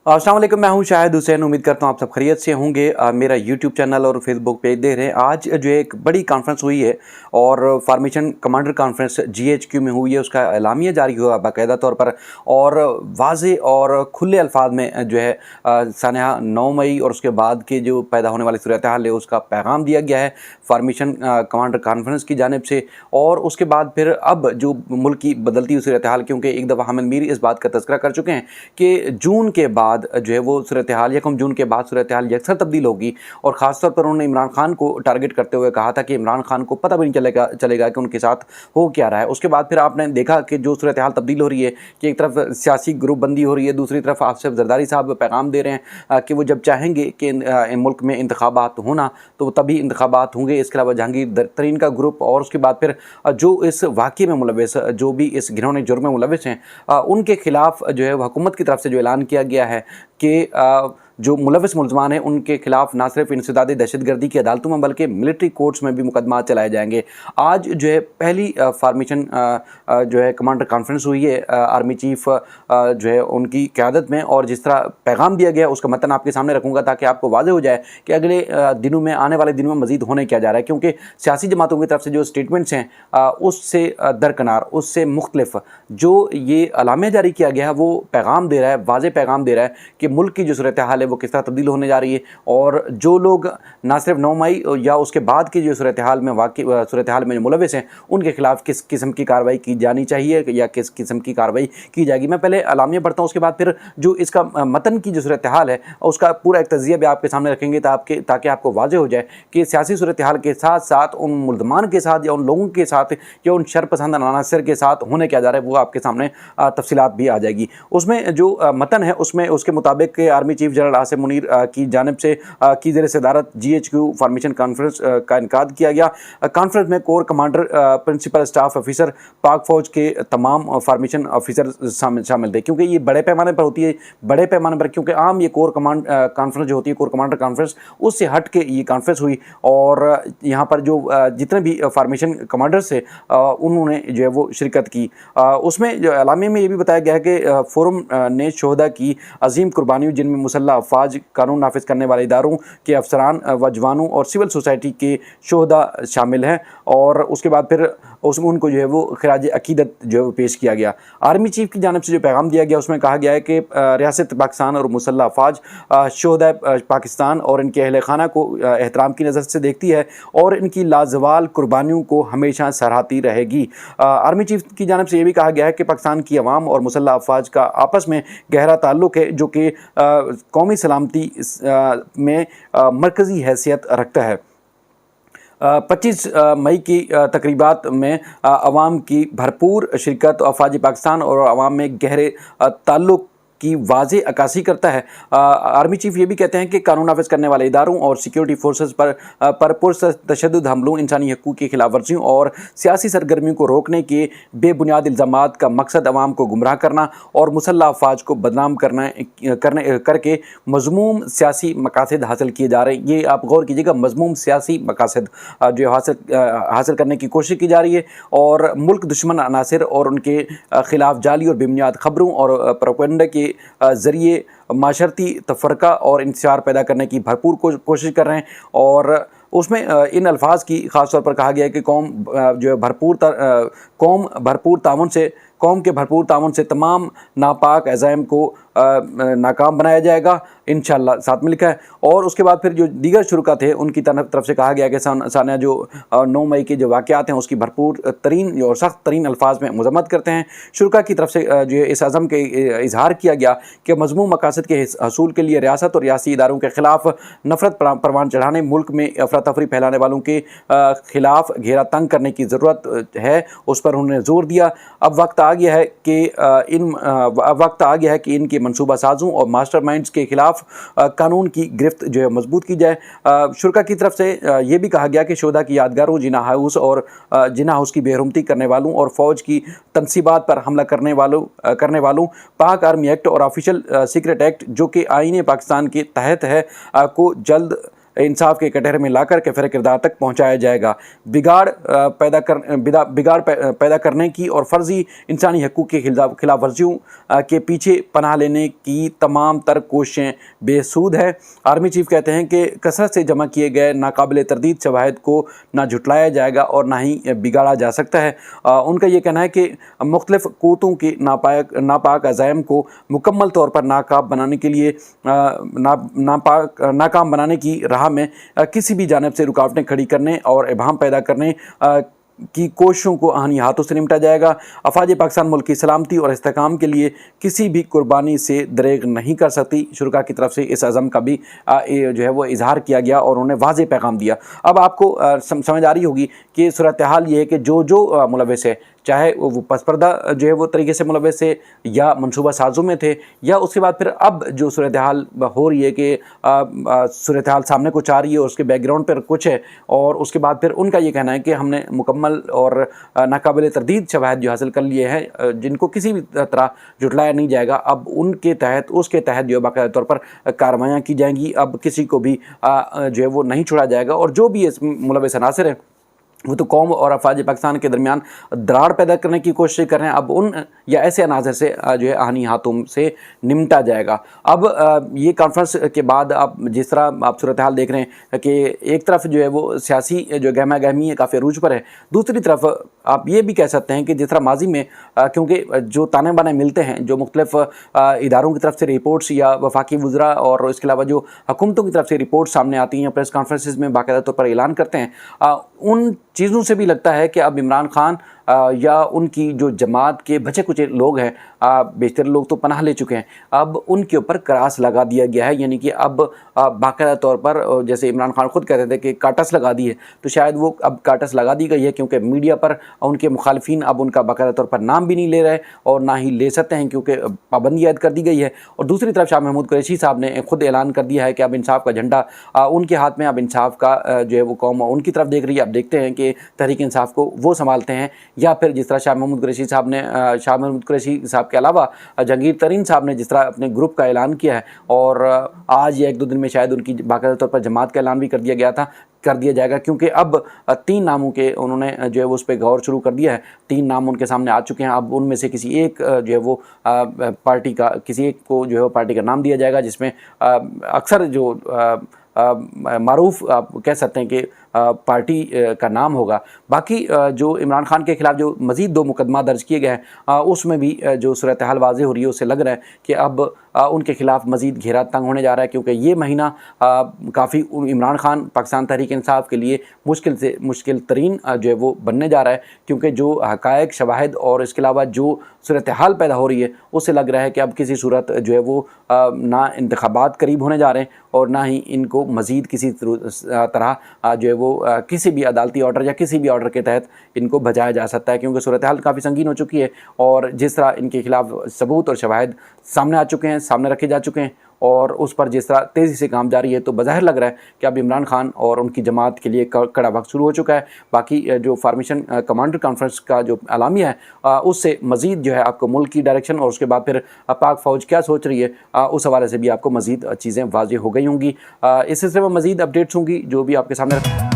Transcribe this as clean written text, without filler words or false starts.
अस्सलाम वालेकुम, मैं हूं शाहिद हुसैन। उम्मीद करता हूं आप सब खैरियत से होंगे। मेरा यूट्यूब चैनल और फेसबुक पेज देख रहे हैं। आज जो है एक बड़ी कॉन्फ्रेंस हुई है और फार्मेशन कमांडर कॉन्फ्रेंस जीएचक्यू में हुई है। उसका एलामिया जारी हुआ बाकायदा तौर पर और वाज़े और खुले अल्फाज में जो है सानहा 9 मई और उसके बाद के जो पैदा होने वाली सूरत हाल है उसका पैगाम दिया गया है फार्मेशन कमांडर कॉन्फ्रेंस की जानिब से। और उसके बाद फिर अब जो मुल्क की बदलती हुई सूरत हाल, क्योंकि एक दफ़ा हामिद मीर इस बात का तज़किरा कर चुके हैं कि जून के बाद जो है वो सूरत हाल यकम जून के बाद सूरत हाल यकसर तब्दील होगी। और ख़ास तौर पर उन्होंने इमरान खान को टारगेट करते हुए कहा था कि इमरान खान को पता भी नहीं चलेगा कि उनके साथ हो क्या रहा है। उसके बाद फिर आपने देखा कि जो सूरत हाल तब्दील हो रही है कि एक तरफ सियासी ग्रुप बंदी हो रही है, दूसरी तरफ आसिफ जरदारी साहब पैगाम दे रहे हैं कि वो जब चाहेंगे कि मुल्क में इंतखाबात होना तो तभी इंतखाबात होंगे। इसके अलावा जहांगीर तरीन का ग्रुप और उसके बाद फिर जो इस वाक़े में मुलविस, जो भी इस घिनौने जुर्म में मुलविस हैं, उनके खिलाफ जो है हुकूमत की तरफ से जो ऐलान किया गया है कि जो मुलविस मुलजमान हैं उनके खिलाफ ना सिर्फ इंसदाद दहशतगर्दी की अदालतों में बल्कि मिलिट्री कोर्ट्स में भी मुकदमा चलाए जाएंगे। आज जो है पहली फार्मेशन जो है कमांडर कॉन्फ्रेंस हुई है आर्मी चीफ जो है उनकी क़यादत में, और जिस तरह पैगाम दिया गया उसका मतन आपके सामने रखूँगा ताकि आपको वाज़ेह हो जाए कि अगले दिनों में, आने वाले दिनों में मज़ीद होने क्या जा रहा है। क्योंकि सियासी जमातों की तरफ से जो स्टेटमेंट्स हैं उससे दरकिनार, उससे मुख्तलिफ जो ये अलामिया जारी किया गया है वो पैगाम दे रहा है, वाज़ेह पैगाम दे रहा है कि मुल्क की जो सूरत हाल है वो किस तरह तब्दील होने जा रही है। और जो लोग ना सिर्फ 9 मई या उसके बाद की जो सूरत हाल में जो मुलविस हैं उनके खिलाफ किस किस्म की कार्रवाई की जानी चाहिए या किस किस्म की कार्रवाई की जाएगी। मैं पहले अलामिया पढ़ता हूँ, उसके बाद फिर जो इसका मतन की जो सूरत हाल है उसका पूरा एक तज़िया भी आपके सामने रखेंगे ताकि आपको वाज़ेह हो जाए कि सियासी सूरत हाल के साथ साथ उन मुल्ज़मान के साथ या उन लोगों के साथ या उन शरपसंद अनासर के साथ होने क्या जा रहा है वो आपके सामने तफसीलात भी आ जाएगी। उसमें जो मतन है उसमें उसके मुताबिक army chief general Asim Munir की जानिब से की ज़ेर सदारत जीएचक्यू फार्मेशन कॉन्फ्रेंस का इनकाद किया गया। कॉन्फ्रेंस में core commander, principal staff officer, Pak फ़ौज के तमाम फार्मेशन ऑफिसर शामिल थे। क्योंकि ये बड़े पैमाने पर होती है, बड़े पैमाने पर, क्योंकि आम ये कोर कमांड कॉन्फ्रेंस जो होती है कोर कमांडर कॉन्फ्रेंस, उससे हट के ये कॉन्फ्रेंस हुई। और यहाँ पर जो जितने भी फार्मेशन कमांडर्स थे उन्होंने जो है वो शिरकत की। उसमें जो एलामिया में ये भी बताया गया है कि फोरम ने शोहदा की अजीम कुर्बानियों, जिनमें मुसल्लह अफवाज, कानून नाफिज करने वाले इदारों के अफसरान व जवानों और सिविल सोसाइटी के शोहदा शामिल हैं। और उसके बाद फिर उसमें उनको जो है वो खिराज अकीदत जो है वो पेश किया गया। आर्मी चीफ की जानिब से जो पैगाम दिया गया उसमें कहा गया है कि रियासत पाकिस्तान और मुसल्लह अफवाज शोहदा पाकिस्तान और इनके अहल खाना को एहतराम की नज़र से देखती है और इनकी लाजवाल कुर्बानियों को हमेशा सराहती रहेगी। आर्मी चीफ की जानिब से ये भी कहा गया है कि पाकिस्तान की अवाम और मुसल्लह अफवाज का आपस में गहरा ताल्लुक़ है जो कि कौमी सलामती में मरकज़ी हैसियत रखता है। 25 मई की तकरीबात में अवाम की भरपूर शिरकत अफवाज पाकिस्तान और अवाम में गहरे ताल्लुक़ की वाज़ेह अक्कासी करता है। आर्मी चीफ ये भी कहते हैं कि कानून नाफिज करने वाले इदारों और सिक्योरिटी फोर्सेस पर पुरतशद्दुद हमलों, इंसानी हकूक़ की खिलाफ वर्जियों और सियासी सरगर्मियों को रोकने के बेबुनियाद इल्ज़ामात का मकसद अवाम को गुमराह करना और मुसल्लह अफवाज को बदनाम करके मज़मूम सियासी मकासद हासिल किए जा रहे हैं। ये आप गौर कीजिएगा, मज़मूम सियासी मकासद जो हासिल करने की कोशिश की जा रही है और मुल्क दुश्मन अनासर और उनके ख़िलाफ़ जाली और बेबुनियाद ख़बरों और प्रोपेगेंडा के ज़रिए माशरती तफ़रक़ा और इंतशार पैदा करने की भरपूर कोशिश कर रहे हैं। और उसमें इन अल्फाज की ख़ास तौर पर कहा गया है कि कौम के भरपूर ताउन से तमाम नापाक अज़ाइम को नाकाम बनाया जाएगा इंशाअल्लाह, साथ में लिखा है। और उसके बाद फिर जो दीगर शुरका थे उनकी तरफ से कहा गया कि सानिया जो 9 मई के जो वाक़यात हैं उसकी भरपूर तरीन और सख्त तरीन अल्फाज में मज़म्मत करते हैं। शुरका की तरफ से जो इस अज़म के इजहार किया गया कि मज़मूम मकासद के हसूल के लिए रियासत और रियासी इदारों के ख़िलाफ़ नफ़रत परवान चढ़ाने, मुल्क में अफरा तफरी फैलाने वालों के ख़िलाफ़ घेरा तंग करने की ज़रूरत है, उस पर उन्होंने ज़ोर दिया। अब वक्त आ गया है कि इनके मनसूबा साजों और मास्टरमाइंड्स के खिलाफ कानून की गिरफ्त जो है मजबूत की जाए। शुरका की तरफ से ये भी कहा गया कि शोधा की यादगारों, जिना हाउस की बेरहमती करने वालों और फ़ौज की तनसीबात पर हमला करने वालों पाक आर्मी एक्ट और ऑफिशियल सीक्रेट एक्ट जो कि आईन पाकिस्तान के तहत है को जल्द इंसाफ के कटहरे में लाकर कैफरे किरदार तक पहुँचाया जाएगा। बिगाड़ पैदा करने की और फर्जी इंसानी हकूक़ के खिलाफ वर्जियों के पीछे पनाह लेने की तमाम तर कोशिशें बेसूद है। आर्मी चीफ कहते हैं कि कसरत से जमा किए गए नाकाबिल तरदीद शवाहिद को ना झुटलाया जाएगा और ना ही बिगाड़ा जा सकता है। उनका ये कहना है कि मुख्तलिफ क़ुव्वतों के नापाक अज़ाइम को मुकम्मल तौर पर नाकाम बनाने के लिए नाकाम बनाने की राह में किसी भी जानिब से रुकावटें खड़ी करने और इबहम पैदा करने की कोशिशों को आहनी हाथों से निपटा जाएगा। अफवाज पाकिस्तान मुल्क की सलामती और इस्तेहकाम के लिए किसी भी कुर्बानी से दरेग नहीं कर सकती। शुरा की तरफ से इस अज़म का भी जो है वो इजहार किया गया और उन्हें वाज़ेह पैगाम दिया। अब आपको समझ आ रही होगी कि सूरत हाल ये है कि जो मुलव्वस है, चाहे वो पसपर्दा जो है वो तरीके से मुलव्वस थे या मनसूबा साजों में थे, या उसके बाद फिर अब जो सूरत हाल हो रही है कि सूरत हाल सामने कुछ आ रही है, उसके बैकग्राउंड पर कुछ है, और उसके बाद फिर उनका ये कहना है कि हमने मुकम्मल और नाकाबिल तरदीद शवाहिद जो हासिल कर लिए हैं जिनको किसी भी तरह जुटलाया नहीं जाएगा। अब उनके तहत उसके तहत जो है बाकायदा तौर पर कार्रवाइयाँ की जाएंगी। अब किसी को भी जो है वो नहीं छोड़ा जाएगा, और जो भी इस मुलव्वस अनासिर है वो तो कौम और अफवाज पाकिस्तान के दरमियान दरार पैदा करने की कोशिश कर रहे हैं। अब उन या ऐसे अनासर से जो है आहनी हाथों से निमटा जाएगा। अब ये कॉन्फ्रेंस के बाद आप जिस तरह आप सूरत हाल देख रहे हैं कि एक तरफ जो है वो सियासी जो गहमा गहमी है काफ़ी अरूज पर है, दूसरी तरफ आप ये भी कह सकते हैं कि जिस तरह माजी में क्योंकि जो ताने बाने मिलते हैं, जो मुख्तलिफ इदारों की तरफ से रिपोर्ट्स या वफाकी वज़रा और इसके अलावा जो हुकूमतों की तरफ से रिपोर्ट सामने आती हैं, प्रेस कॉन्फ्रेंसेस में बाकायदा तौर पर ऐलान करते हैं, उन चीज़ों से भी लगता है कि अब इमरान खान या उनकी जो जमात के बचे कुछ लोग हैं, बेशतर लोग तो पनाह ले चुके हैं, अब उनके ऊपर क्रास लगा दिया गया है। यानी कि अब बाकायदा तौर पर जैसे इमरान खान खुद कहते थे कि काटस लगा दी है, तो शायद वो अब काटस लगा दी गई है, क्योंकि मीडिया पर उनके मुखालिफिन अब उनका बाकायदा तौर पर नाम भी नहीं ले रहे और ना ही ले सकते हैं, क्योंकि पाबंदी आयद कर दी गई है। और दूसरी तरफ शाह महमूद कुरैशी साहब ने खुद ऐलान कर दिया है कि अब इंसाफ का झंडा उनके हाथ में, अब इंसाफ का जो है वो कौम उनकी तरफ देख रही है। अब देखते हैं कि तहरीक इंसाफ को वो संभालते हैं या फिर जिस तरह शाह महमूद कुरैशी साहब के अलावा जहांगीर तरीन साहब ने जिस तरह अपने ग्रुप का ऐलान किया है, और आज या एक दो दिन में शायद उनकी बाकायदा तौर पर जमात का ऐलान भी कर दिया जाएगा, क्योंकि अब 3 नामों के उन्होंने जो है वो उस पर गौर शुरू कर दिया है। 3 नाम उनके सामने आ चुके हैं। अब उनमें से किसी एक जो है वो पार्टी का, किसी एक को जो है वो पार्टी का नाम दिया जाएगा, जिसमें अक्सर जो मारूफ आप कह सकते हैं कि पार्टी का नाम होगा। बाकी जो इमरान खान के ख़िलाफ़ जो मज़ीद 2 मुकदमा दर्ज किए गए हैं, उसमें भी जो सूरत हाल वाज़ेह हो रही है, उससे लग रहा है कि अब उनके ख़िलाफ़ मज़ीद घेरा तंग होने जा रहा है, क्योंकि ये महीना काफ़ी इमरान खान पाकिस्तान तहरीक इंसाफ के लिए मुश्किल से मुश्किल तरीन जो है वो बनने जा रहा है, क्योंकि जो हक़ाइक़ शवाहिद और इसके अलावा जो सूरत हाल पैदा हो रही है, उससे लग रहा है कि अब किसी सूरत जो है वो ना इंतखाबात करीब होने जा रहे हैं और ना ही इनको मज़ीद किसी तरह जो है वो किसी भी अदालती ऑर्डर या किसी भी ऑर्डर के तहत इनको बजाया जा सकता है, क्योंकि सूरत हाल काफ़ी संगीन हो चुकी है। और जिस तरह इनके खिलाफ सबूत और शवाहिद सामने आ चुके हैं, सामने रखे जा चुके हैं, और उस पर जिस तरह तेज़ी से काम जारी है, तो बज़ाहिर लग रहा है कि अब इमरान खान और उनकी जमात के लिए कड़ा वक्त शुरू हो चुका है। बाकी जो फार्मेशन कमांडर कॉन्फ्रेंस का जो एलामिया है, उससे मज़ीद जो है आपको मुल्क की डायरेक्शन और उसके बाद फिर पाक फ़ौज क्या सोच रही है, उस हवाले से भी आपको मज़ीद चीज़ें वाज़ेह हो गई होंगी। इस सिलसिले में मज़ीद अपडेट्स होंगी जो भी आपके सामने